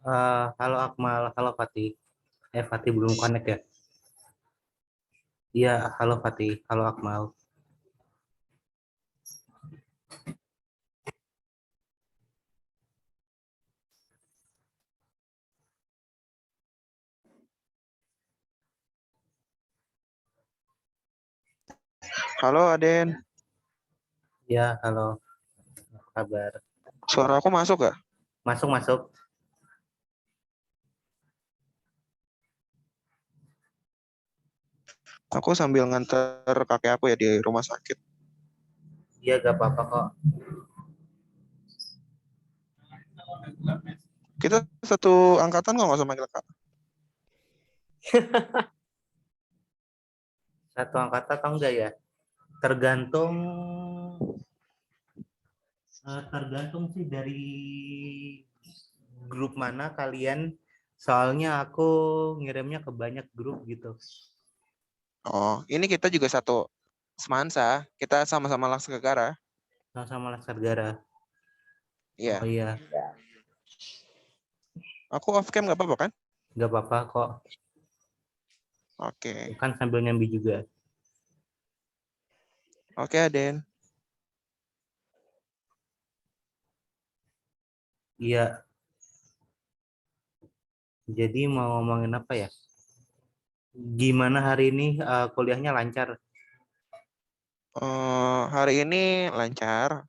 Halo Akmal, halo Fatih. Fatih belum connect ya? Iya, halo Fatih, halo Akmal. Halo Aden, Iya, halo, apa kabar? suara aku masuk gak? Masuk, masuk. Aku sambil nganter kakek aku ya di rumah sakit. Iya, gak apa-apa kok. Kita satu angkatan kok nggak usah manggil kak. Satu angkatan atau enggak ya? Tergantung, tergantung sih dari grup mana kalian. Soalnya aku ngirimnya ke banyak grup gitu. Oh, ini kita juga satu semansa. Kita sama-sama Laskegara. Sama-sama Laskar. Oh Iya. iya, Aku off cam nggak apa-apa kan? nggak apa-apa kok. Oke. Kan sambil nyambi juga. Oke Aden. Iya, jadi mau ngomongin apa ya? Gimana hari ini kuliahnya lancar? Hari ini lancar.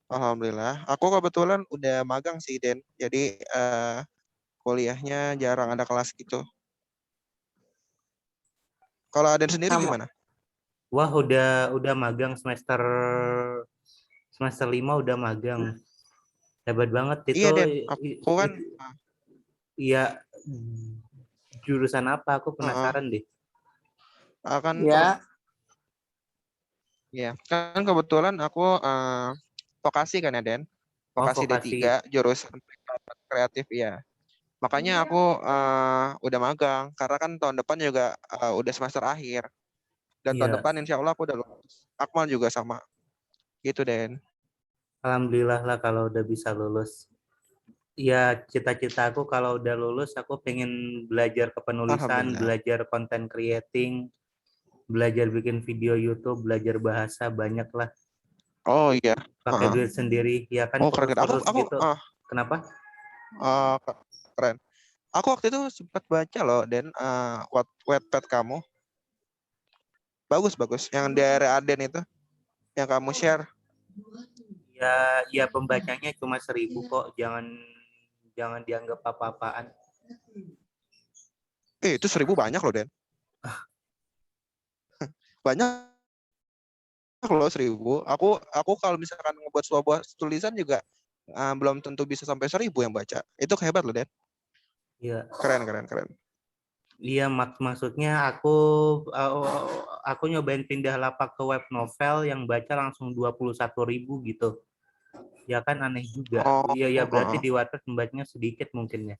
Alhamdulillah. Aku kebetulan udah magang sih Den. Jadi kuliahnya jarang ada kelas gitu. Kalau Aden sendiri Sama. gimana? Wah, udah magang semester 5 udah magang. Hebat banget Iya itu. Den. Aku kan Iya, jurusan apa? Aku uh, penasaran deh. akan Ya, ya, kan kebetulan aku vokasi kan ya, Den? Oh, Vokasi vokasi. D3, jurusan kreatif, ya. Makanya aku udah magang, karena kan tahun depan juga udah semester akhir. Dan tahun Iya, depan insya Allah aku udah lulus. Akmal juga sama. Gitu, Den. alhamdulillah lah kalau udah bisa lulus. Ya, cita-cita aku kalau udah lulus, aku pengen belajar kepenulisan, Alhamdulillah. belajar content creating, belajar bikin video YouTube, belajar bahasa, banyak lah. Oh iya. Pakai Heeh. duit sendiri, ya kan Oh, keren. kursus-kursus gitu. Kenapa? Uh, keren. Aku waktu itu sempat baca loh, Den, Wattpad kamu. Bagus, bagus. Yang dari Aden itu, yang kamu share. Ya, ya pembacanya cuma 1.000 kok. Jangan jangan dianggap apa-apaan. Itu 1.000 banyak loh, Den. Banyak loh 1.000. Aku kalau misalkan ngebuat sebuah tulisan juga belum tentu bisa sampai 1.000 yang baca. Itu hebat loh, Den. Iya, Keren, keren, keren. iya maksudnya aku nyobain pindah lapak ke web novel yang baca langsung 21.000 gitu. Ya kan aneh juga. Oh, Iya, ya berarti di Wattpad pembacanya sedikit mungkin ya.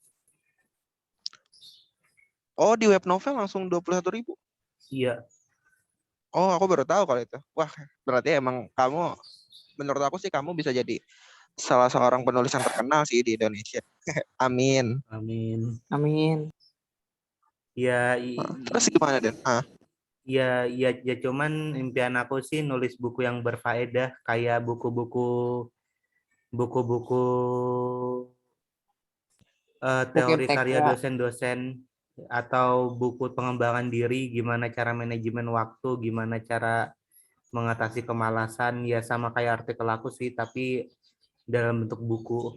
oh, di web novel langsung 21.000. Iya, Oh, aku baru tahu kalau itu. Wah, berarti emang kamu, menurut aku sih kamu bisa jadi salah seorang penulis yang terkenal sih di Indonesia. Amin. amin. amin. Ya, Terus gimana, Den? ya, ya, ya cuman impian aku sih nulis buku yang berfaedah kayak buku-buku Mungkin teori TK. karya dosen-dosen atau buku pengembangan diri, gimana cara manajemen waktu, gimana cara mengatasi kemalasan, ya sama kayak artikel aku sih, tapi dalam bentuk buku.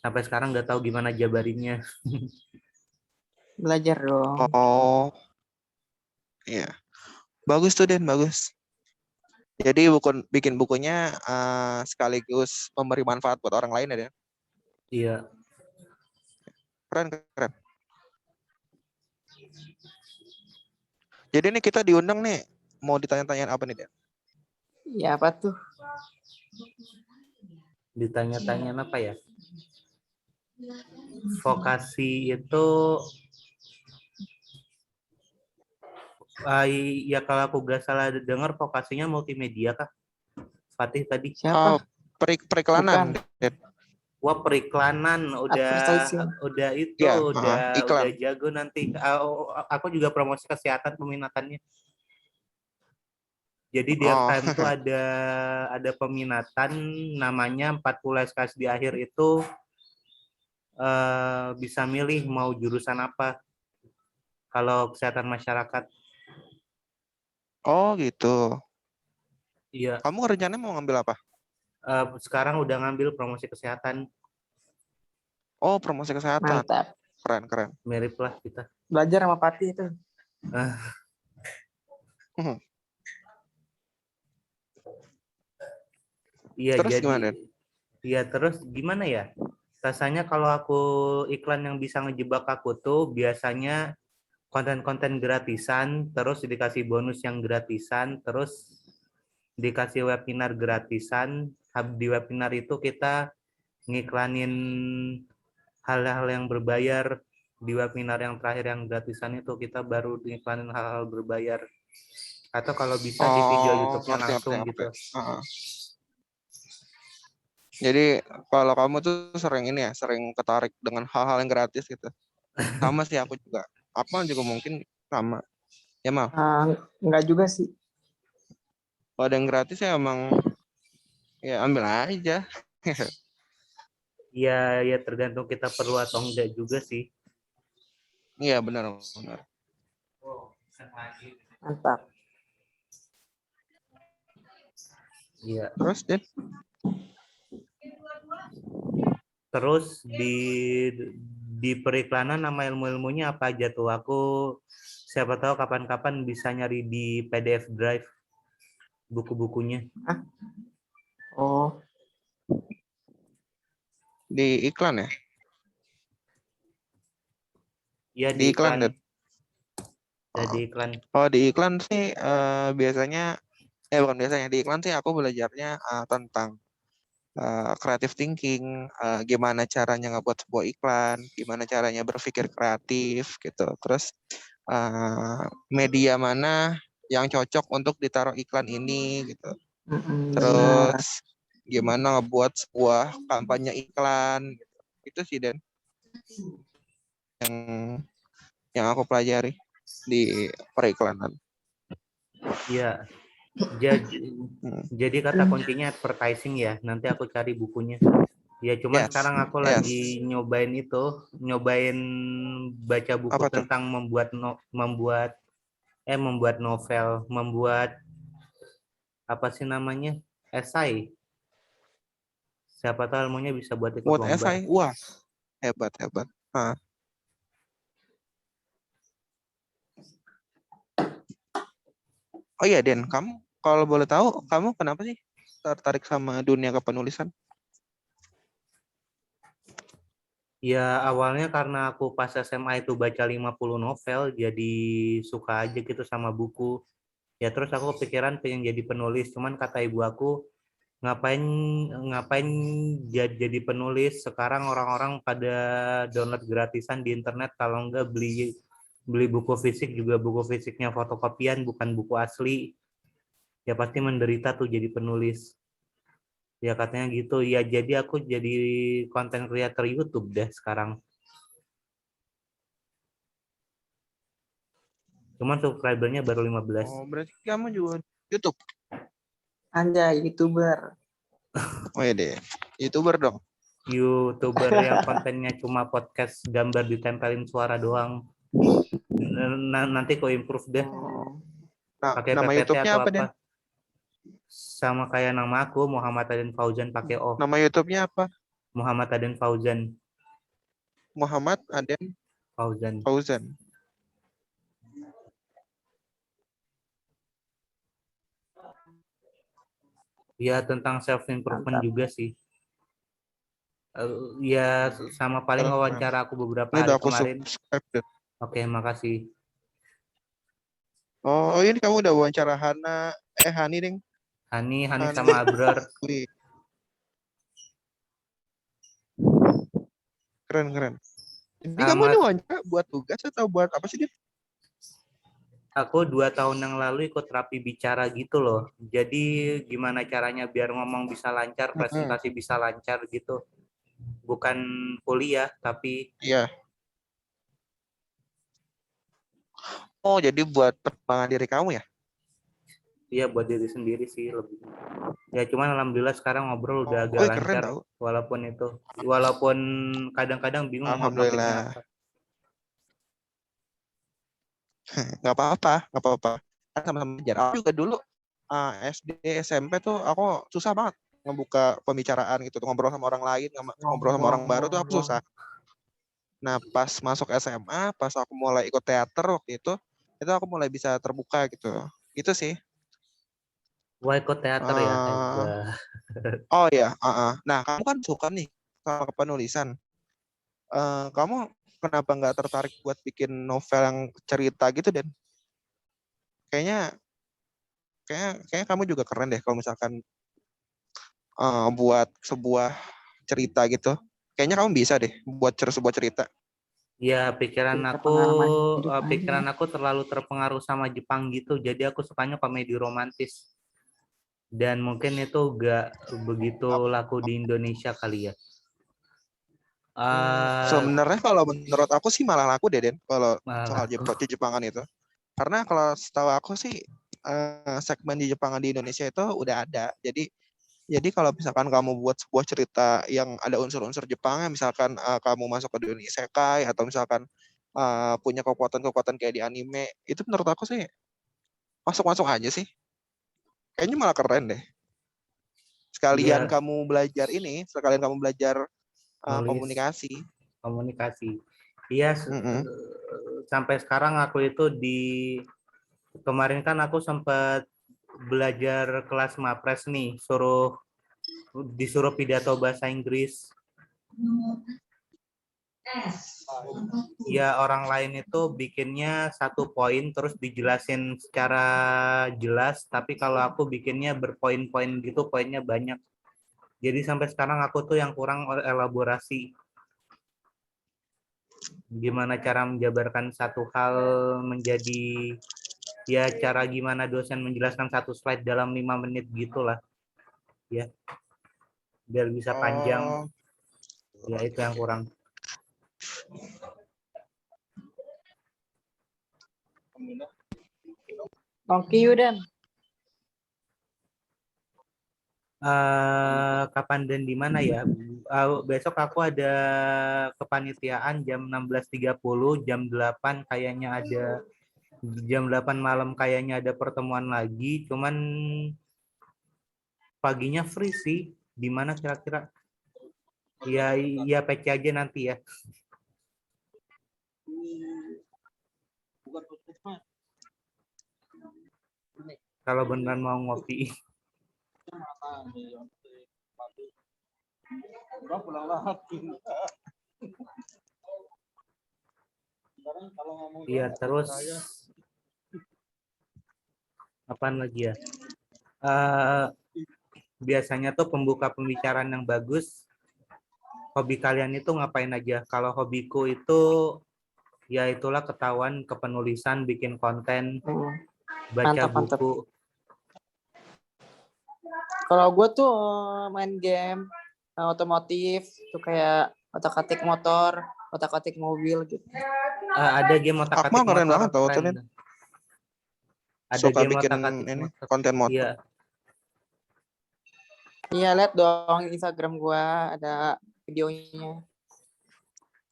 Sampai sekarang nggak tahu gimana jabarinnya. Belajar dong. Oh, iya. Bagus tuh, Den, bagus. Jadi bikin bukunya sekaligus memberi manfaat buat orang lain ya, Den. Iya, Keren, keren. Jadi nih kita diundang nih, mau ditanya-tanyain apa nih, Den? Ya apa tuh? ditanya-tanya apa ya? Vokasi itu, ya kalau aku nggak salah dengar vokasinya multimedia kah? Fatih tadi. Siapa? Periklanan, Bukan. Den. Wah, periklanan Advertising. udah itu Iya, udah iklan. jago nanti. Aku juga promosi kesehatan peminatannya. Jadi di Oh, FKM tuh ada peminatan namanya 40 SKS di akhir itu bisa milih mau jurusan apa kalau kesehatan masyarakat. oh gitu. Iya, Kamu rencananya mau ngambil apa? sekarang udah ngambil promosi kesehatan, Oh, promosi kesehatan. Mantap. Keren, keren. mirip lah kita. Belajar sama Pati itu. Ah, iya Terus jadi gimana, Den? iya terus gimana ya? Rasanya kalau aku iklan yang bisa ngejebak aku tuh biasanya konten-konten gratisan, terus dikasih bonus yang gratisan, terus dikasih webinar gratisan. Di webinar itu kita ngiklanin hal-hal yang berbayar. Di webinar yang terakhir yang gratisan itu kita baru ngiklanin hal-hal berbayar. Atau kalau bisa di video Oh, YouTube-nya ngerti, ngerti, langsung ngerti. gitu. Heeh. Jadi kalau kamu tuh sering ini ya, sering ketarik dengan hal-hal yang gratis gitu. Sama sih aku juga. Apa juga mungkin sama. Ya mal. Enggak juga sih. Kalau ada yang gratis ya emang ya ambil aja. Ya, ya tergantung kita perlu atau enggak juga sih. Iya benar, benar. Mantap. Iya. Terus Den? Terus di periklanan nama ilmu-ilmunya apa aja tuh? Aku siapa tahu kapan-kapan bisa nyari di PDF Drive buku-bukunya. Oh, Di iklan ya? Iya Di iklan, Den. Ya, Oh. di iklan. Kalau di iklan sih biasanya bukan biasanya, di iklan sih aku belajarnya tentang creative thinking, gimana caranya ngebuat sebuah iklan, gimana caranya berpikir kreatif gitu. Terus media mana yang cocok untuk ditaruh iklan ini gitu. benar. Terus gimana ngebuat sebuah kampanye iklan gitu. Itu sih Den yang aku pelajari di periklanan. Iya. Jadi, Hmm. jadi kata kuncinya advertising ya. Nanti aku cari bukunya. Ya cuman Yes, sekarang aku yes. lagi nyobain baca buku Apa tuh? tentang membuat novel, membuat apa sih namanya? Esai. Siapa tahu ilmunya bisa buat ikut Buat lomba. esai, wah hebat hebat. Ah. Oh iya Den, kamu kalau boleh tahu, kamu kenapa sih tertarik sama dunia kepenulisan? Ya awalnya karena aku pas SMA itu baca 50 novel, jadi suka aja gitu sama buku. Ya terus aku kepikiran pengen jadi penulis, cuman kata ibu aku, ngapain ngapain jadi penulis, sekarang orang-orang pada download gratisan di internet, kalau enggak beli beli buku fisik juga buku fisiknya fotokopian bukan buku asli, ya pasti menderita tuh jadi penulis. Ya katanya gitu. Ya jadi aku jadi konten creator YouTube deh sekarang. Cuman subscribernya baru 15. Oh berarti kamu juga YouTube? Anjay, YouTuber. Oh iya deh, YouTuber dong. YouTuber yang kontennya cuma podcast gambar ditempelin suara doang. Nanti kau improve deh Oh, Nah, pakai nama PPT YouTube-nya atau apa Den? apa. Sama kayak nama aku Muhammad Adin Fauzan pakai O. Nama YouTube-nya apa? Muhammad Adin Fauzan. Muhammad Aden Fauzan. Fauzan. Ya tentang self improvement mantap. juga sih. Ya sama paling Keren, keren. wawancara aku beberapa Ini udah hari aku kemarin. subscribe Den. Oke, makasih. Oh ini kamu udah wawancara Hani Deng. Hani Hani. sama Abrar. Wih, keren keren. Jadi kamu ini Mas, wawancara buat tugas atau buat apa sih Den? aku 2 tahun yang lalu ikut terapi bicara gitu loh. Jadi gimana caranya biar ngomong bisa lancar, Mm-mm. presentasi bisa lancar gitu. bukan kuliah tapi Iya. Oh, jadi buat perkembangan diri kamu ya? iya buat diri sendiri sih lebih. Ya cuman alhamdulillah sekarang ngobrol udah agak Oh, keren lancar tau. walaupun kadang-kadang bingung mau topiknya Alhamdulillah. apa. Nggak apa-apa, nggak apa-apa. Kan sama-sama belajar. Aku juga dulu SD, SMP tuh aku susah banget ngebuka pembicaraan gitu, ngobrol sama orang lain, ngobrol sama orang baru tuh aku susah. Nah, pas masuk SMA, pas aku mulai ikut teater waktu itu aku mulai bisa terbuka gitu. Itu sih. Wah ikut teater ya? Eh, Enggak. oh ya, nah kamu kan suka nih sama penulisan. Kamu kenapa nggak tertarik buat bikin novel yang cerita gitu, Den? Kayaknya, kayaknya kamu juga keren deh kalau misalkan buat sebuah cerita gitu. Kayaknya kamu bisa deh buat sebuah cerita. Ya Cerita pengalaman hidup aja. pikiran aku terlalu terpengaruh sama Jepang gitu. Jadi aku sukanya komedi romantis. Dan mungkin itu enggak begitu laku di Indonesia kali ya. Sebenarnya kalau menurut aku sih malah laku deh, Den, kalau soal Malah aku. Jepangan itu. Karena kalau setahu aku sih segmen di Jepangan di Indonesia itu udah ada. Jadi kalau misalkan kamu buat sebuah cerita yang ada unsur-unsur Jepangnya, misalkan kamu masuk ke dunia isekai atau misalkan punya kekuatan-kekuatan kayak di anime, itu menurut aku sih masuk-masuk aja sih. Kayaknya malah keren deh. Iya, Sekalian kamu belajar nulis komunikasi. komunikasi. Iya, Mm-mm. sampai sekarang aku itu kemarin kan aku sempat belajar kelas Mapres nih, disuruh pidato bahasa Inggris. Ya orang lain itu bikinnya satu poin terus dijelasin secara jelas, tapi kalau aku bikinnya berpoin-poin gitu, poinnya banyak. Jadi sampai sekarang aku tuh yang kurang elaborasi. Gimana cara menjabarkan satu hal menjadi ya cara gimana dosen menjelaskan satu slide dalam 5 menit gitulah ya biar bisa panjang, Oh, ya itu yang kurang. Oke, Yudan. Kapan dan di mana ya? Besok aku ada kepanitiaan jam 16.30, jam 8 malam kayaknya ada pertemuan lagi, cuman paginya free sih. Di mana kira-kira? Ya, ya PC aja nanti ya. Kalau beneran mau ngopi. Iya, terus apaan lagi ya? Eh, biasanya tuh pembuka pembicaraan yang bagus. Hobi kalian itu ngapain aja? Kalau hobiku itu ya itulah ketahuan kepenulisan, bikin konten, baca Mantap, mantap. buku. Kalau gue tuh main game otomotif, tuh kayak otak-atik motor, otak-atik mobil gitu. Ada game Akmal otak-atik keren motor, banget tau tuh, keren. Den. Ada Suka game bikin otak-atik ini motor. konten motor. Iya, Iya, lihat dong Instagram gue ada videonya.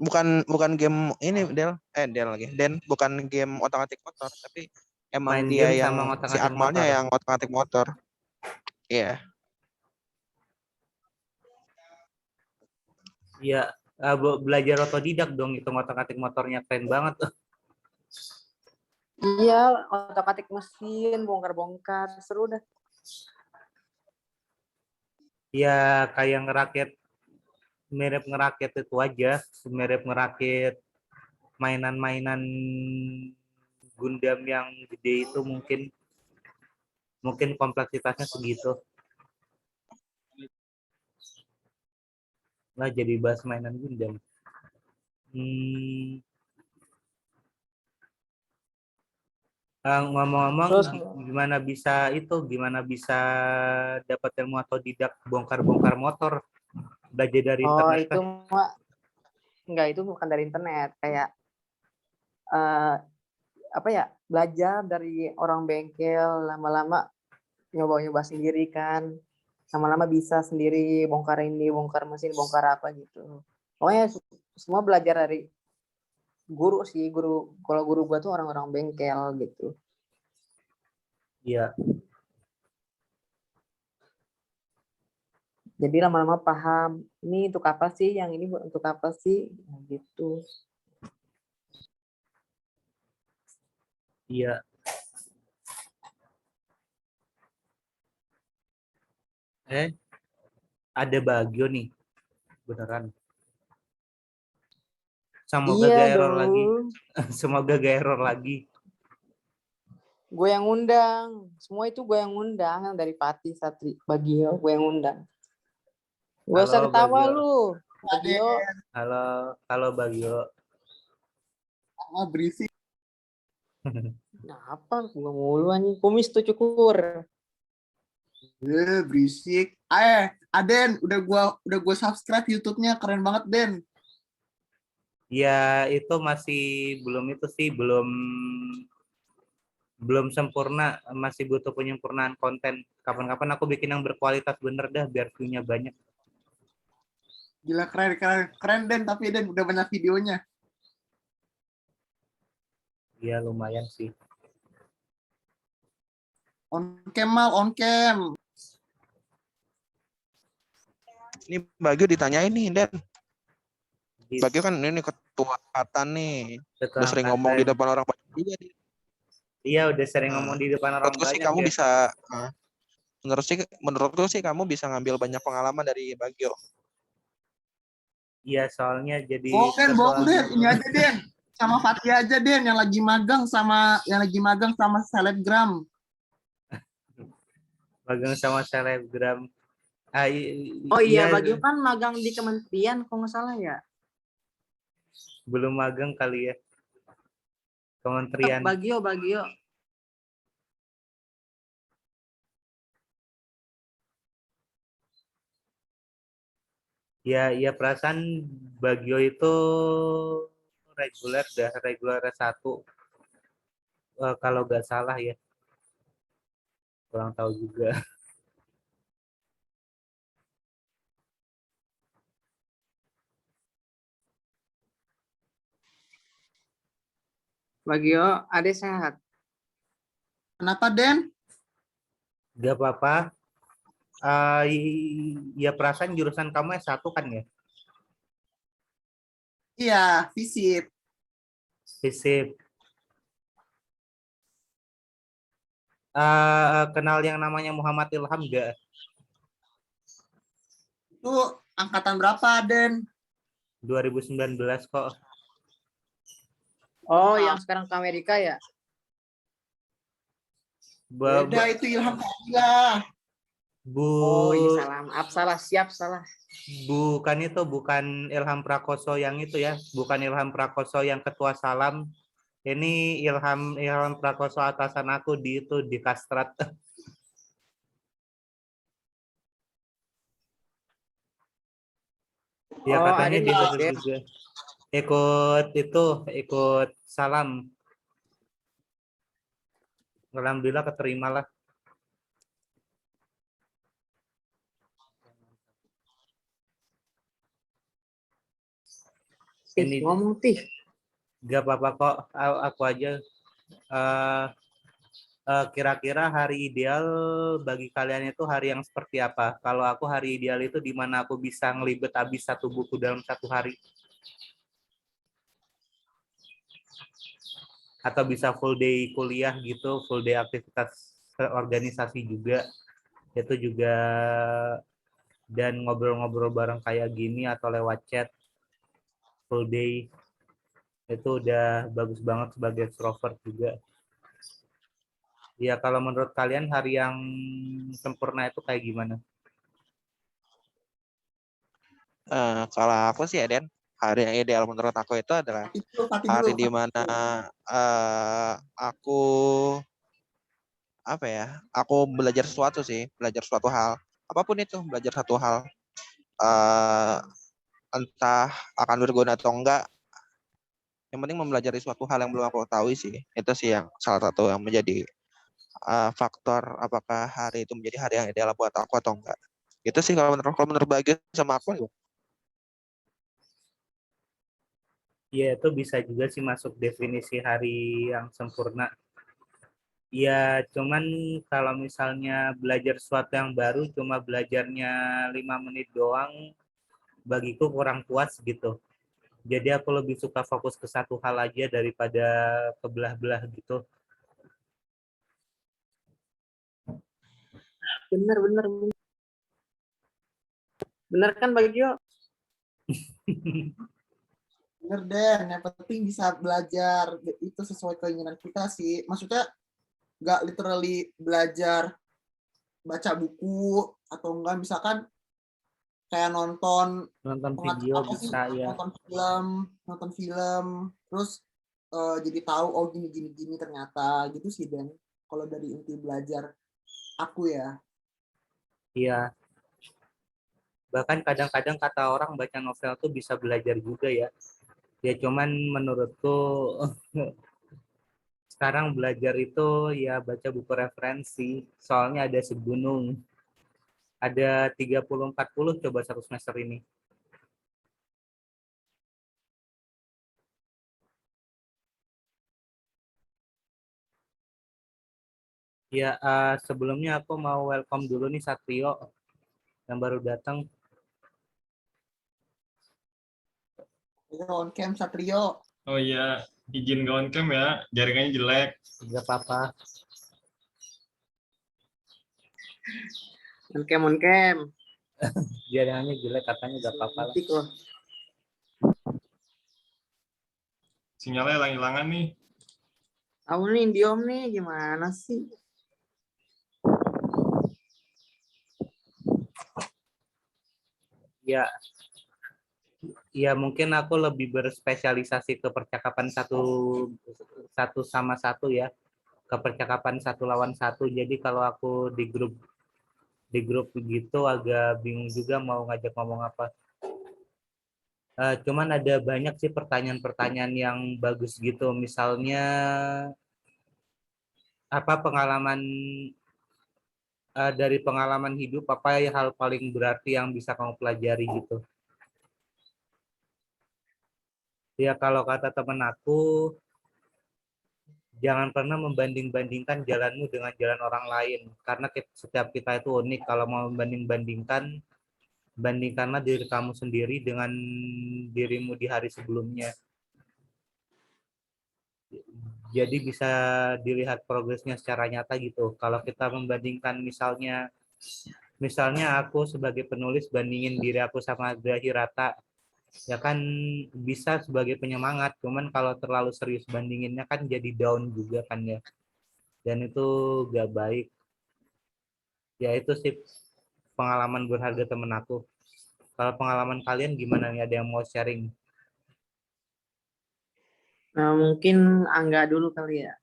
Bukan game ini, Del lagi. Den, bukan game otak-atik motor, tapi emang main dia game sama yang si otak-atik Akmalnya motor. yang otak-atik motor. Iya. Iya, belajar otodidak dong itu otak-atik motornya keren banget. Iya, otak-atik mesin, bongkar-bongkar, seru dah. Ya kayak mirip ngerakit itu aja, mirip ngerakit mainan-mainan Gundam yang gede itu mungkin kompleksitasnya segitu. Nah, jadi bahas mainan Gundam. Ngomong-ngomong, Terus gimana bisa dapat ilmu otodidak bongkar-bongkar motor? Belajar dari Oh, internet itu kah? mah enggak, itu bukan dari internet, kayak eh, apa ya? Belajar dari orang bengkel, lama-lama nyoba-nyoba sendiri kan. Lama-lama bisa sendiri bongkar ini, bongkar mesin, bongkar apa gitu. Pokoknya semua belajar dari guru sih, kalau guru gua tuh orang-orang bengkel gitu. Iya, Jadi lama-lama paham, ini untuk apa sih, yang ini untuk apa sih, nah, gitu. iya. Ada Bagio nih, beneran. Semoga Iya gak error lagi. dong, Semoga gak error lagi. gue yang undang, semua itu gue yang undang, yang dari Pati, Satri, Bagio, gue yang undang. Gak usah Halo ketawa Bagio. lu, Bagio. Halo Bagio. Ah, berisik. Nah, apa gue mulu anjing, kumis tuh cukur. Berisik. Aden, udah gua subscribe YouTube-nya, keren banget, Den. Ya itu masih belum itu sih, belum sempurna, masih butuh penyempurnaan konten. Kapan-kapan aku bikin yang berkualitas bener dah, biar view-nya banyak. Gila, keren, keren, keren, Den. Tapi Den udah banyak videonya. Ya lumayan sih. On cam, Mal, on cam. Ini Bagio ditanyain nih, Dan. Di- Bagio kan ini ketua angkatan nih. Ketua Udah sering ngomong di angkatan. depan orang banyak. Iya, Iya udah sering Nah, ngomong di depan orang menurutku sih banyak kamu ya. bisa, menurutku sih kamu bisa ngambil banyak pengalaman dari Bagio. Iya soalnya jadi Oh, Den, ketua bohong, Den. Ini angkatan. aja, Den. Sama Fatih aja, Den, yang lagi magang sama selebgram. Magang sama selebgram. Oh iya, Iya Bagio kan magang di kementerian, kok nggak salah ya. belum magang kali ya. Kementerian. Bagio. Ya perasaan Bagio itu reguler satu, kalau nggak salah ya, kurang tahu juga. Bagio, adek sehat. Kenapa, Den? Gak apa-apa. Ya perasaan jurusan kamu S1 kan ya, Iya, visip. FISIP. Kenal yang namanya Muhammad Ilham nggak? Itu angkatan berapa, Den? 2019 kok. Oh, yang sekarang ke Amerika ya? Beda, itu Ilham Fadilah. Oh iya, Bu salah. Maaf, salah. Siap, salah. bukan Ilham Prakoso yang itu ya, bukan Ilham Prakoso yang ketua Salam. Ini Ilham Prakoso atasan aku di Kastrat. Ya Oh, katanya adek di ikut situ BEM. juga. Ikut Salam. Alhamdulillah keterima lah. Ini Ngomong, Tih. gak apa-apa kok, aku aja. eh, Kira-kira hari ideal bagi kalian itu hari yang seperti apa? Kalau aku hari ideal itu di mana aku bisa ngelibet habis satu buku dalam satu hari. Atau bisa full day kuliah gitu, full day aktivitas organisasi juga. Itu juga, dan ngobrol-ngobrol bareng kayak gini atau lewat chat full day. Itu udah bagus banget sebagai extrovert juga. Ya kalau menurut kalian hari yang sempurna itu kayak gimana? Kalau aku sih ya, Den, hari yang ideal menurut aku itu adalah Fatih hari dulu. di mana aku aku belajar sesuatu sih, belajar suatu hal, apapun itu, belajar satu hal. eh, entah akan berguna atau enggak, yang penting mempelajari suatu hal yang belum aku ketahui sih. Itu sih yang salah satu yang menjadi faktor apakah hari itu menjadi hari yang ideal buat aku atau enggak. Itu sih kalau menurut Bagas sama aku. Ya, itu bisa juga sih masuk definisi hari yang sempurna. Ya, cuman kalau misalnya belajar sesuatu yang baru, cuma belajarnya 5 menit doang, bagiku kurang puas gitu. Jadi aku lebih suka fokus ke satu hal aja daripada kebelah-belah gitu. Bener, bener, bener kan Bagio? Bener Den, yang penting bisa belajar itu sesuai keinginan kita sih. Maksudnya nggak literally belajar baca buku atau enggak misalkan kayak nonton Nonton video apa sih bisa ya. nonton film terus jadi tahu oh gini gini gini ternyata gitu sih Den. Kalau dari inti belajar aku ya. Iya. Bahkan kadang-kadang kata orang baca novel tuh bisa belajar juga ya. Ya cuman menurutku sekarang belajar itu ya baca buku referensi. Soalnya ada segunung. Ada 30-40 coba satu semester ini. Ya, sebelumnya aku mau welcome dulu nih Satrio yang baru datang. Ini on cam Satrio. Oh iya, izin kawan cam ya, jaringannya jelek. Gak apa-apa. On cam. Jaringannya jelek katanya gak apa-apa lah. Nanti kok. Sinyalnya hilang-hilangan nih. Aku nih diom nih gimana sih? Ya, ya mungkin aku lebih berspesialisasi ke percakapan satu sama satu ya, ke percakapan satu lawan satu. Jadi kalau aku di grup begitu agak bingung juga mau ngajak ngomong apa. Cuman ada banyak sih pertanyaan-pertanyaan yang bagus gitu. Misalnya apa dari pengalaman hidup apa ya hal paling berarti yang bisa kamu pelajari gitu. Ya kalau kata temen aku, jangan pernah membanding-bandingkan jalanmu dengan jalan orang lain. Karena setiap kita itu unik. Kalau mau membanding-bandingkan, bandingkanlah diri kamu sendiri dengan dirimu di hari sebelumnya. Jadi bisa dilihat progresnya secara nyata gitu. Kalau kita membandingkan misalnya aku sebagai penulis bandingin diri aku sama Adria Hirata, ya kan bisa sebagai penyemangat, cuman kalau terlalu serius bandinginnya kan jadi down juga kan ya, dan itu gak baik. Ya itu sih pengalaman berharga temen aku. Kalau pengalaman kalian gimana nih, ada yang mau sharing? Nah, mungkin Angga dulu kali ya.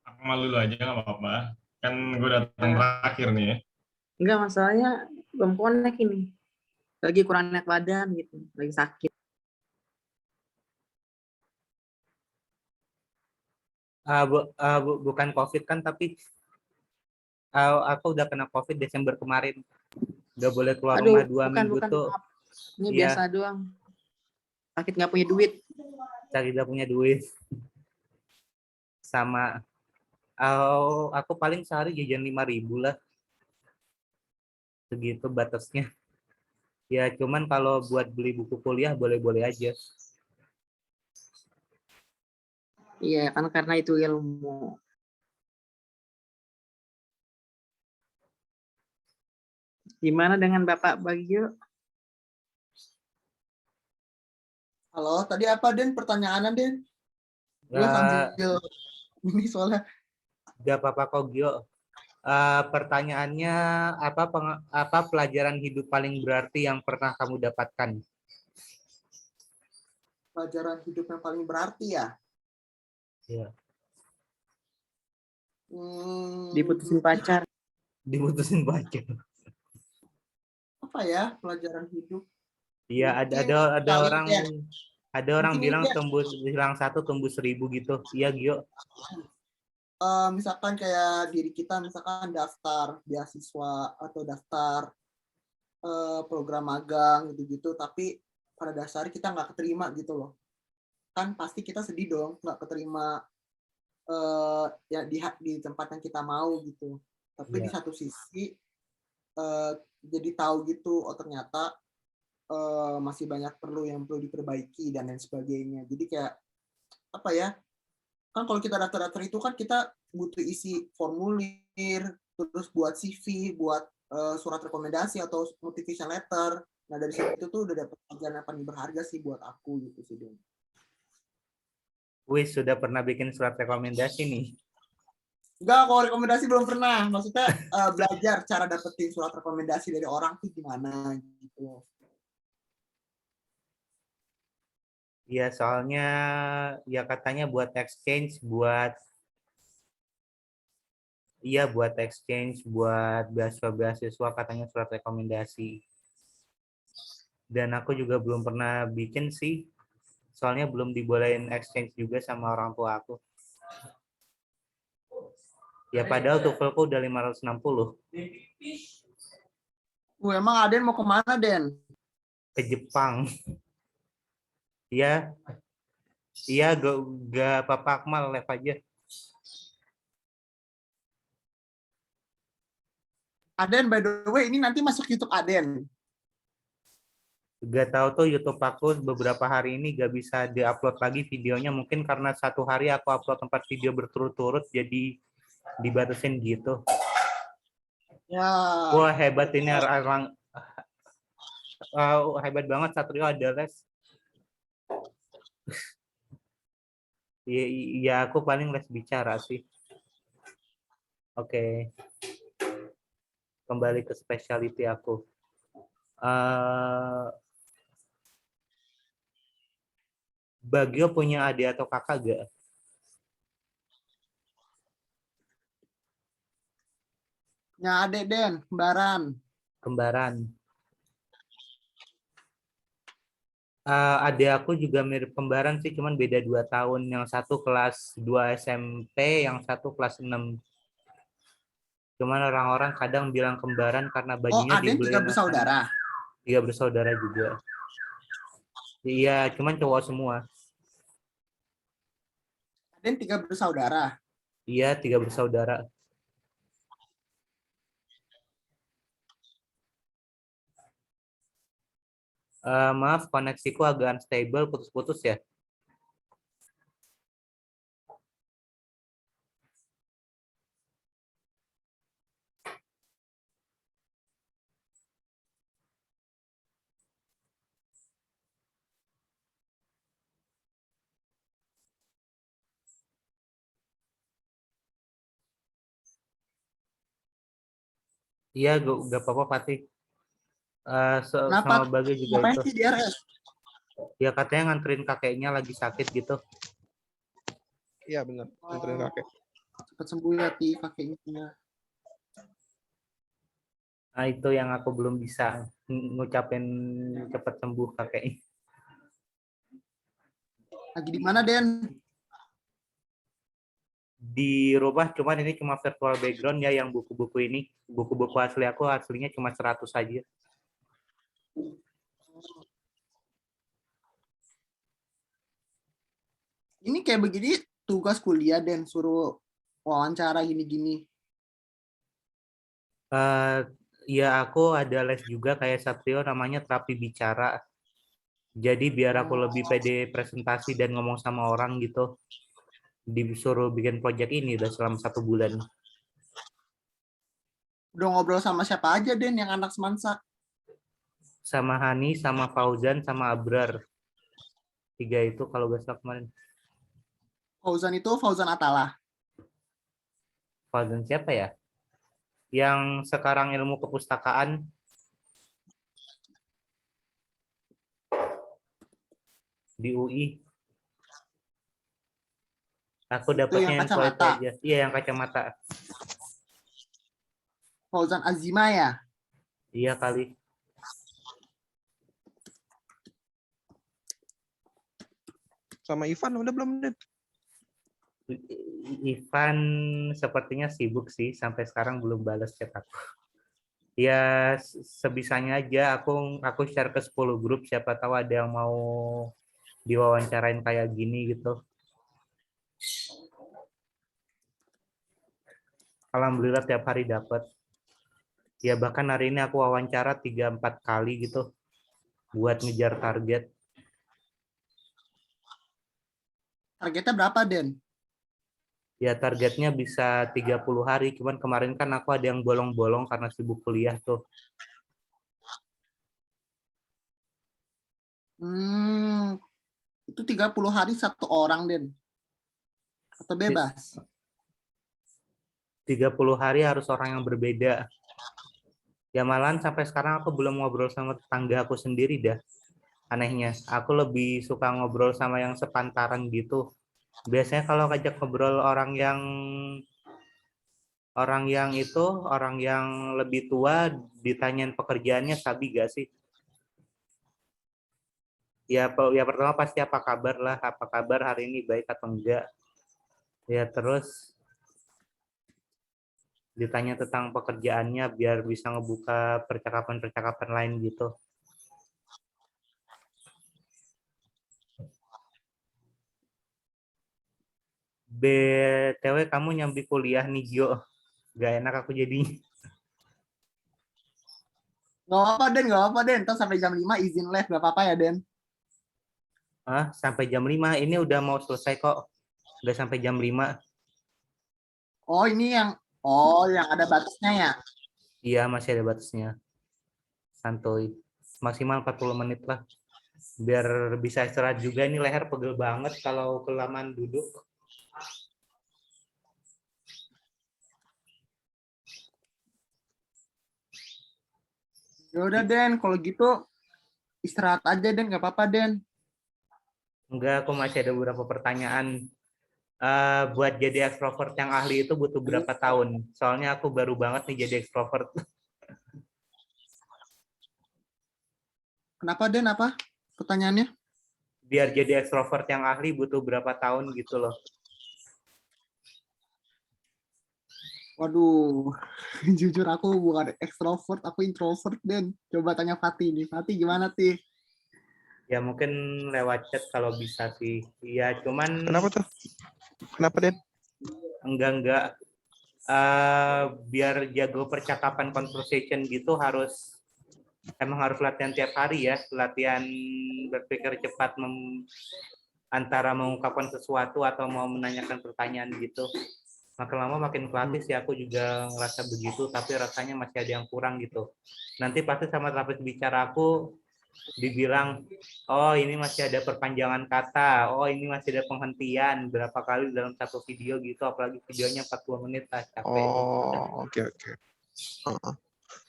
Aku malu dulu aja nggak apa-apa. Kan gue datang terakhir nih ya. Enggak, masalahnya belum connect ini. Lagi kurang enak badan gitu, lagi sakit. Bukan COVID kan, tapi aku udah kena COVID Desember kemarin. Gak boleh keluar Aduh, rumah 2 minggu bukan, tuh. maaf. Ini Iya. biasa doang. Sakit nggak punya duit. Cari gak punya duit. Sama aku paling sehari jajan 5.000 lah. Segitu batasnya. Ya cuman kalau buat beli buku kuliah boleh-boleh aja. Iya, kan karena itu ilmu. Gimana dengan Bapak Bagio? Halo, tadi apa Den pertanyaannya Den? Gue sambil ini soalnya. Gak apa-apa kok Gio. Pertanyaannya apa pelajaran hidup paling berarti yang pernah kamu dapatkan? Pelajaran hidup yang paling berarti ya. Ya. Diputusin pacar. Diputusin pacar. Apa apa ya pelajaran hidup? Iya, ada Mungkin kali orang ya. ada orang Mungkin ini bilang deh. bilang 1 tumbuh 1000 gitu. Iya, Gio. Misalkan kayak diri kita misalkan daftar beasiswa atau daftar program magang gitu-gitu, tapi pada dasarnya kita nggak keterima gitu loh. Kan pasti kita sedih dong nggak keterima ya di tempat yang kita mau gitu. Tapi di Iya. satu sisi jadi tahu gitu, oh ternyata masih banyak yang perlu diperbaiki dan lain sebagainya. Jadi kayak apa ya? Kan kalau kita daftar-daftar itu kan kita butuh isi formulir, terus buat CV, buat surat rekomendasi atau motivation letter. Nah dari situ tuh udah dapat pelajaran yang paling berharga sih buat aku gitu sih, Don. Wih, sudah pernah bikin surat rekomendasi nih. Enggak, kalau rekomendasi belum pernah. Maksudnya belajar cara dapetin surat rekomendasi dari orang tuh gimana gitu. Iya, soalnya ya katanya buat exchange, buat beasiswa katanya surat rekomendasi. Dan aku juga belum pernah bikin sih. Soalnya belum dibolehin exchange juga sama orang tua aku. Ya padahal TOEFL-ku udah 560 Emang Aden mau kemana, Den? ke Jepang. Iya, iya gak apa-apa, Akmal, live aja. Aden, by the way, ini nanti masuk YouTube Aden. Gak tahu tuh YouTube aku beberapa hari ini gak bisa diupload lagi videonya, mungkin karena 1 hari aku upload 4 video berturut-turut jadi dibatasin gitu. Ya. Wah, hebat ini orang. Hebat banget Satrio ada les. Ya aku paling les bicara sih. Oke. Kembali ke specialty aku. Bagio punya adik atau kakak gak? Ya, Adek, Den, kembaran. Kembaran. Adik aku juga mirip kembaran sih, cuman beda 2 tahun. Yang satu kelas 2 SMP, yang satu kelas 6. Cuman orang-orang kadang bilang kembaran karena Oh, bajunya Aden 3 dibeliin. bersaudara. 3 bersaudara juga. Iya, cuman cowok semua. Aden 3 bersaudara. Iya, 3 bersaudara. Maaf, koneksiku agak unstable, putus-putus ya. Iya, gak apa-apa Fatih. Kenapa? Sama Bagai juga Ngapain itu. sih di RS? Ya katanya nganterin kakeknya lagi sakit gitu. Iya benar, nganterin kakek. Cepat sembuh ya, Ti, kakeknya. Nah, itu yang aku belum bisa ngucapin cepat sembuh kakeknya. Lagi di mana, Den? Di rumah, cuman ini cuma virtual background ya, yang buku-buku ini. Buku-buku asli aku aslinya cuma 100 aja. Ini kayak begini tugas kuliah, Den, suruh wawancara gini-gini. Ya aku ada les juga kayak Satrio, namanya terapi bicara. Jadi biar aku lebih pede presentasi dan ngomong sama orang gitu. Disuruh bikin project ini udah selama 1 bulan. Udah ngobrol sama siapa aja, Den, yang anak semansa? Sama Hani, sama Fauzan, sama Abrar. 3 itu kalau gak salah kemarin. Fauzan itu Fauzan Atala. Fauzan siapa ya? Yang sekarang ilmu kepustakaan. Di UI. Aku dapatnya yang quality kacamata. aja. Iya, yang kacamata. Fauzan Azima ya? Iya kali. Sama Ivan udah belum, Den? Ivan sepertinya sibuk sih, sampai sekarang belum balas chat aku. Ya sebisanya aja aku share ke 10 grup, siapa tahu ada yang mau diwawancarain kayak gini gitu. Alhamdulillah tiap hari dapat. Ya bahkan hari ini aku wawancara 3-4 kali gitu buat ngejar target. Targetnya berapa, Den? Ya targetnya bisa 30 hari, cuman kemarin kan aku ada yang bolong-bolong karena sibuk kuliah tuh. Itu 30 hari satu orang, Den. Atau bebas? 30 hari harus orang yang berbeda. Ya malahan sampai sekarang aku belum ngobrol sama tetangga aku sendiri dah. Anehnya, aku lebih suka ngobrol sama yang sepantaran gitu. Biasanya kalau ngajak ngobrol orang yang lebih tua, ditanyain pekerjaannya sabi gak sih? Ya pertama pasti apa kabar lah, apa kabar hari ini, baik atau enggak. Ya terus ditanya tentang pekerjaannya biar bisa ngebuka percakapan-percakapan lain gitu. BTW kamu nyambi kuliah nih Gio. Gak enak aku jadinya. Gak apa-apa, Den. Gak apa-apa, Den. Ntar sampai jam 5 izin live. Gak apa-apa ya, Den. Sampai jam 5, ini udah mau selesai kok. Udah sampai jam 5. Oh, ini yang... Oh, yang ada batasnya ya? Iya, masih ada batasnya. Santuy. Maksimal 40 menit lah. Biar bisa istirahat juga, ini leher pegel banget kalau kelamaan duduk. Ya udah, Den. Kalau gitu istirahat aja, Den. Gak apa-apa, Den. Enggak, aku masih ada beberapa pertanyaan. Buat jadi ekstrovert yang ahli itu butuh berapa tahun? Soalnya aku baru banget nih jadi ekstrovert. Kenapa, Den? Apa pertanyaannya? Biar jadi ekstrovert yang ahli butuh berapa tahun gitu loh. Waduh, jujur aku bukan ekstrovert, aku introvert, Den. Coba tanya Fatih nih. Fatih gimana, Tih? Ya mungkin lewat chat kalau bisa sih. Iya, cuman Kenapa tuh? Kenapa, Den? enggak. Biar jago percakapan conversation gitu emang harus latihan tiap hari ya. Latihan berpikir cepat antara mengungkapkan sesuatu atau mau menanyakan pertanyaan gitu. Makin lama makin pelatih sih, aku juga ngerasa begitu, tapi rasanya masih ada yang kurang gitu. Nanti pasti sama terapis bicara aku dibilang, oh ini masih ada perpanjangan kata, oh ini masih ada penghentian berapa kali dalam satu video gitu, apalagi videonya 40 menit lah, capek. Oh, oke.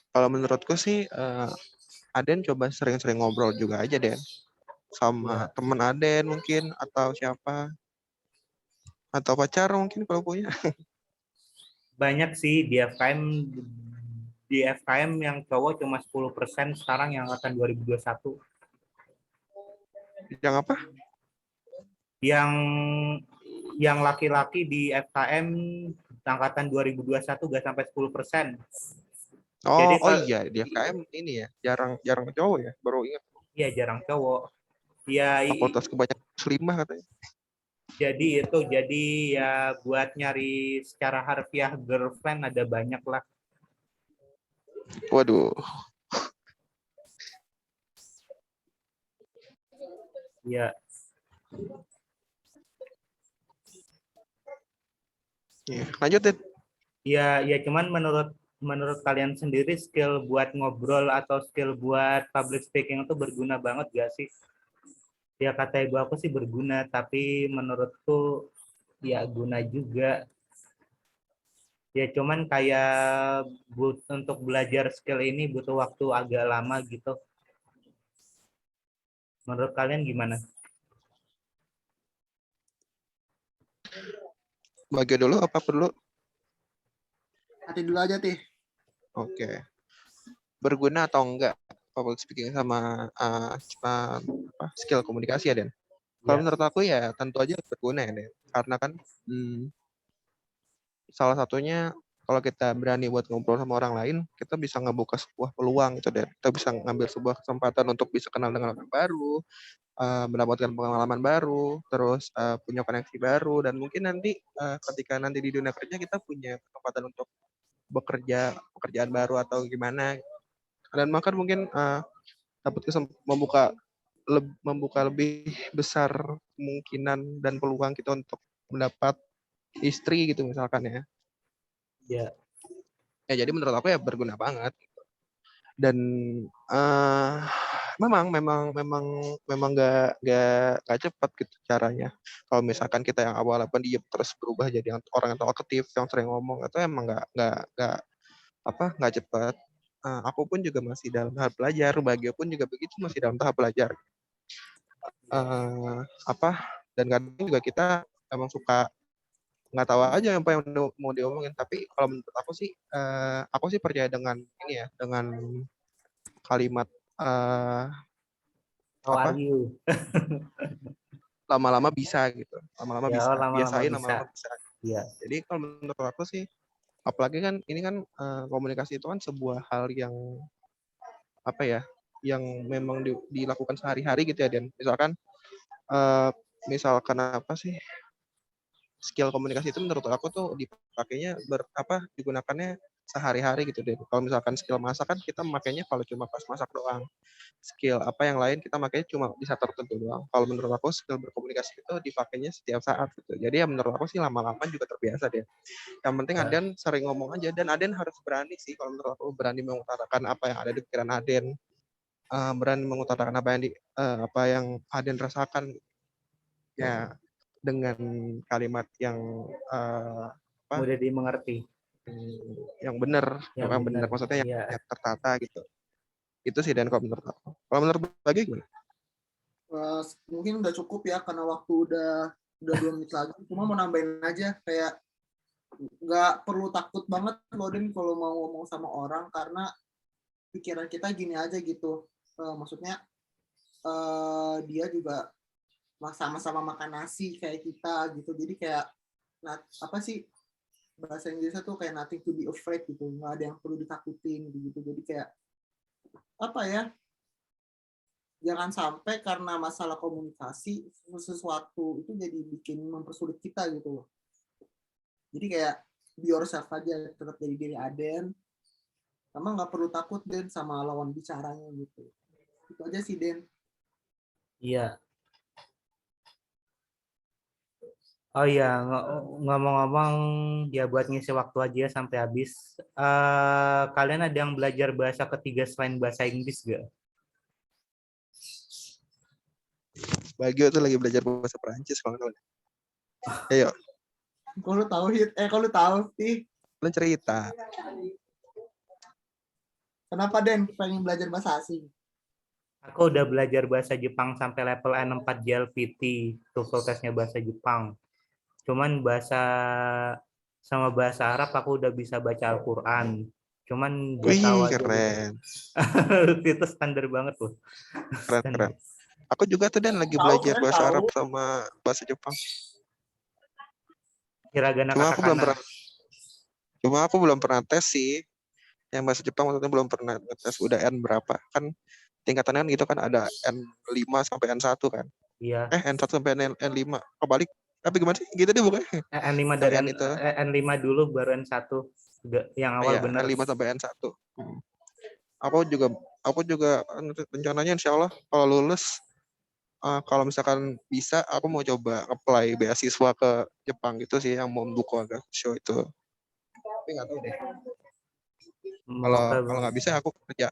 Kalau menurutku sih, Aden coba sering-sering ngobrol juga aja, Den. Sama temen Aden mungkin, atau siapa. Atau pacar mungkin kalau punya. Banyak sih di FKM yang cowok cuma 10%, sekarang yang angkatan 2021. Yang apa? Yang laki-laki di FKM angkatan 2021 gak sampai 10%. Oh, Jadi iya, di FKM ini ya, jarang cowok ya, baru ingat. Iya, jarang cowok. Ya, Fakultas kebanyakan muslimah katanya. jadi ya buat nyari secara harfiah girlfriend ada banyak lah. Waduh. Ya, Iya. Lanjut, Den. ya cuman menurut kalian sendiri skill buat ngobrol atau skill buat public speaking itu berguna banget gak sih? Ya kata ibu aku sih berguna, tapi menurutku ya guna juga. Ya cuman kayak untuk belajar skill ini butuh waktu agak lama gitu. Menurut kalian gimana? Bagi dulu apa perlu? Fatih dulu aja, Tih. Oke. Berguna atau enggak public speaking sama skill komunikasi ya, Den? Kalau Ya. menurut aku ya tentu aja berguna ya, Den. Karena kan salah satunya kalau kita berani buat ngobrol sama orang lain, kita bisa ngebuka sebuah peluang gitu, Dan. Kita bisa ngambil sebuah kesempatan untuk bisa kenal dengan orang baru, mendapatkan pengalaman baru, terus punya koneksi baru, dan mungkin nanti ketika nanti di dunia kerja kita punya kesempatan untuk bekerja pekerjaan baru atau gimana, dan bahkan mungkin dapat membuka lebih besar kemungkinan dan peluang kita untuk mendapat istri gitu misalkan ya. Ya. Ya jadi menurut aku ya berguna banget. Dan memang nggak cepat gitu caranya. Kalau misalkan kita yang awalnya pendiam terus berubah jadi orang yang talkative yang sering ngomong, itu emang nggak cepat. Aku pun juga masih dalam tahap belajar, Bagio pun juga begitu, masih dalam tahap belajar. Dan kadang juga kita emang suka nggak tahu aja apa yang mau diomongin, tapi kalau menurut aku sih percaya dengan ini ya, dengan kalimat How are you? lama-lama bisa gitu, lama-lama Ya, bisa, lama-lama biasain bisa. lama-lama bisa. Iya. Jadi kalau menurut aku sih, apalagi kan ini kan komunikasi itu kan sebuah hal yang apa ya, yang memang dilakukan sehari-hari gitu ya, Dan. Misalkan apa sih, skill komunikasi itu menurut aku tuh dipakainya digunakannya sehari-hari gitu deh. Kalau misalkan skill masak kan kita makainya kalau cuma pas masak doang. Skill apa yang lain kita makainya cuma di saat tertentu doang. Kalau menurut aku skill berkomunikasi itu dipakainya setiap saat gitu. Jadi ya menurut aku sih lama-lama juga terbiasa deh. Yang penting Ya. Aden sering ngomong aja, dan Aden harus berani sih kalau menurut aku, berani mengutarakan apa yang ada di pikiran Aden. Berani mengutarakan apa yang Aden rasakan ya, dengan kalimat yang Mudah dimengerti. yang benar, Ya, yang benar. benar maksudnya Ya. yang tertata gitu. Itu sih, Dan, kalau menurut aku. Kalau menurut Bagi gimana? Mungkin udah cukup ya karena waktu udah 2 menit lagi. Cuma mau nambahin aja kayak nggak perlu takut banget loh, Den, kalau mau ngomong sama orang, karena pikiran kita gini aja gitu. Maksudnya dia juga sama-sama makan nasi kayak kita gitu. Jadi kayak apa sih bahasa Inggrisnya tuh kayak nothing to be afraid gitu, nggak ada yang perlu ditakutin gitu. Jadi kayak apa ya, jangan sampai karena masalah komunikasi sesuatu itu jadi bikin mempersulit kita gitu loh. Jadi kayak be yourself aja, tetap jadi diri Aden, sama nggak perlu takut Den sama lawan bicaranya gitu. Itu aja sih, Den. Iya. Oh iya, ngomong-ngomong ya buat ngisi waktu aja sampai habis. Kalian ada yang belajar bahasa ketiga selain bahasa Inggris gak? Bagio tuh lagi belajar bahasa Perancis kalau nggak. Ayo, Kalau lu tahu kalau lu tahu sih, lu cerita. kenapa Den pengen belajar bahasa asing? Aku udah belajar bahasa Jepang sampai level N4 JLPT, TOEFL testnya bahasa Jepang. Cuman sama bahasa Arab aku udah bisa baca Al-Quran. Cuman gak tahu Wih, aja keren. gitu. Itu standar banget loh. Keren. Aku juga tuh, Dan, lagi belajar bahasa Arab sama bahasa Jepang. Hiragana, katakana. Cuma aku belum pernah tes sih. Yang bahasa Jepang maksudnya belum pernah tes udah N berapa. Kan tingkatannya kan gitu kan, ada N5 sampai N1 kan. Iya. N1 sampai N5. Kebalik. Tapi gimana sih? Gitu deh bukannya. N5 Dari dari N itu. N5 dulu baru N1. Yang awal Iya, bener. N5 sampai N1. Aku juga rencananya insya Allah kalau lulus, kalau misalkan bisa, aku mau coba apply beasiswa ke Jepang gitu sih, yang mau buku agak show itu. Tapi nggak tahu deh. Kalau nggak bisa aku kerja.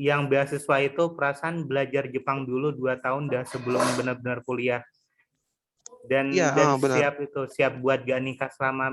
Yang beasiswa itu perasaan belajar Jepang dulu 2 tahun dah sebelum benar-benar kuliah. Dan Iya, benar. siap buat gak nikah selama